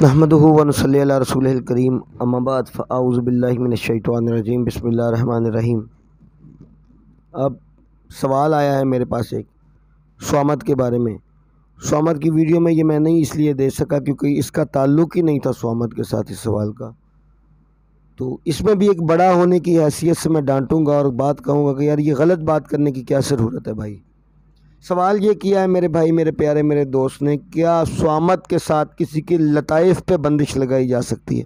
نحمدہ و نصلی علی رسولہ الکریم اما بعد فاعوذ باللہ من الشیطان الرجیم بسم اللہ الرحمن الرحیم۔ اب سوال آیا ہے میرے پاس ایک سوامت کے بارے میں۔ سوامت کی ویڈیو میں یہ میں نہیں اس لیے دے سکا کیونکہ اس کا تعلق ہی نہیں تھا سوامت کے ساتھ اس سوال کا، تو اس میں بھی ایک بڑا ہونے کی حیثیت سے میں ڈانٹوں گا اور بات کہوں گا کہ یار یہ غلط بات کرنے کی کیا ضرورت ہے بھائی۔ سوال یہ کیا ہے میرے بھائی، میرے پیارے، میرے دوست نے، کیا سوامت کے ساتھ کسی کے لطائف پہ بندش لگائی جا سکتی ہے؟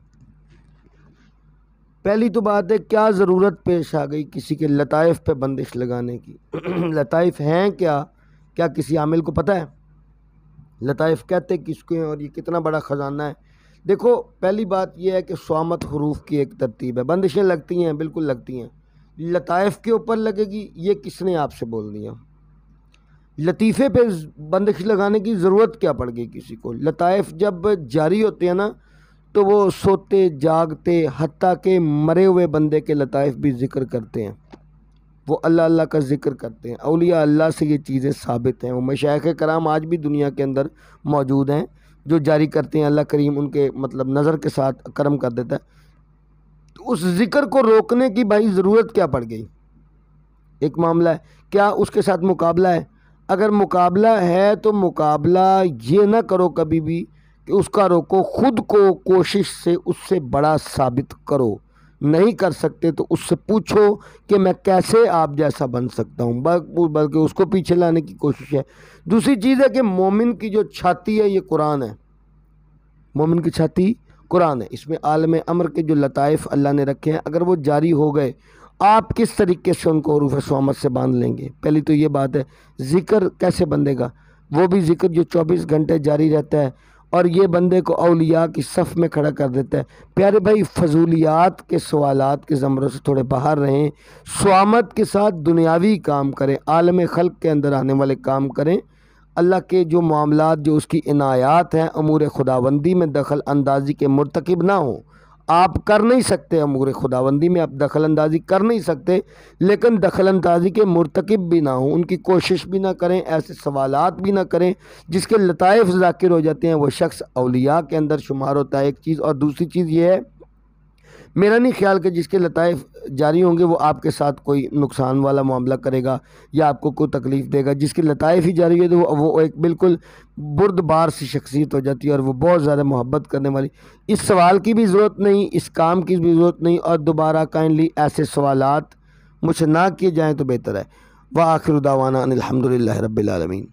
پہلی تو بات ہے کیا ضرورت پیش آ گئی کسی کے لطائف پہ بندش لگانے کی؟ لطائف ہیں کیا کسی عامل کو پتہ ہے لطائف کہتے کس کو ہیں اور یہ کتنا بڑا خزانہ ہے؟ دیکھو، پہلی بات یہ ہے کہ سوامت حروف کی ایک ترتیب ہے، بندشیں لگتی ہیں، بالکل لگتی ہیں۔ لطائف کے اوپر لگے گی یہ کس نے آپ سے بول دیا؟ لطیفے پہ بندش لگانے کی ضرورت کیا پڑ گئی کسی کو؟ لطائف جب جاری ہوتے ہیں نا تو وہ سوتے جاگتے حتیٰ کہ مرے ہوئے بندے کے لطائف بھی ذکر کرتے ہیں، وہ اللہ اللہ کا ذکر کرتے ہیں۔ اولیاء اللہ سے یہ چیزیں ثابت ہیں، وہ مشائخ کرام آج بھی دنیا کے اندر موجود ہیں جو جاری کرتے ہیں، اللہ کریم ان کے نظر کے ساتھ کرم کر دیتا ہے۔ تو اس ذکر کو روکنے کی بھائی ضرورت کیا پڑ گئی؟ ایک معاملہ ہے، کیا اس کے ساتھ مقابلہ ہے؟ اگر مقابلہ ہے تو مقابلہ یہ نہ کرو کبھی بھی کہ اس کا روکو، خود کو کوشش سے اس سے بڑا ثابت کرو۔ نہیں کر سکتے تو اس سے پوچھو کہ میں کیسے آپ جیسا بن سکتا ہوں، بلکہ اس کو پیچھے لانے کی کوشش ہے۔ دوسری چیز ہے کہ مومن کی جو چھاتی ہے یہ قرآن ہے، مومن کی چھاتی قرآن ہے، اس میں عالم امر کے جو لطائف اللہ نے رکھے ہیں اگر وہ جاری ہو گئے، آپ کس طریقے سے ان کو حروف سوامت سے باندھ لیں گے؟ پہلی تو یہ بات ہے۔ ذکر کیسے بندے گا؟ وہ بھی ذکر جو 24 گھنٹے جاری رہتا ہے اور یہ بندے کو اولیاء کی صف میں کھڑا کر دیتا ہے۔ پیارے بھائی، فضولیات کے سوالات کے زمروں سے تھوڑے باہر رہیں، سوامت کے ساتھ دنیاوی کام کریں، عالم خلق کے اندر آنے والے کام کریں۔ اللہ کے جو معاملات، جو اس کی عنایات ہیں، امور خداوندی میں دخل اندازی کے مرتکب نہ ہوں۔ آپ کر نہیں سکتے، امور خداوندی میں آپ دخل اندازی کر نہیں سکتے، لیکن دخل اندازی کے مرتکب بھی نہ ہوں، ان کی کوشش بھی نہ کریں، ایسے سوالات بھی نہ کریں جس کے لطائف ذاکر ہو جاتے ہیں، وہ شخص اولیاء کے اندر شمار ہوتا ہے، ایک چیز۔ اور دوسری چیز یہ ہے، میرا نہیں خیال کہ جس کے لطائف جاری ہوں گے وہ آپ کے ساتھ کوئی نقصان والا معاملہ کرے گا یا آپ کو کوئی تکلیف دے گا۔ جس کے لطائف ہی جاری ہوئے تو وہ ایک بالکل بردبار سی شخصیت ہو جاتی ہے اور وہ بہت زیادہ محبت کرنے والی۔ اس سوال کی بھی ضرورت نہیں، اس کام کی بھی ضرورت نہیں، اور دوبارہ کائنڈلی ایسے سوالات مجھ سے نہ کیے جائیں تو بہتر ہے۔ وآخر دعوانا ان الحمدللہ رب العالمین۔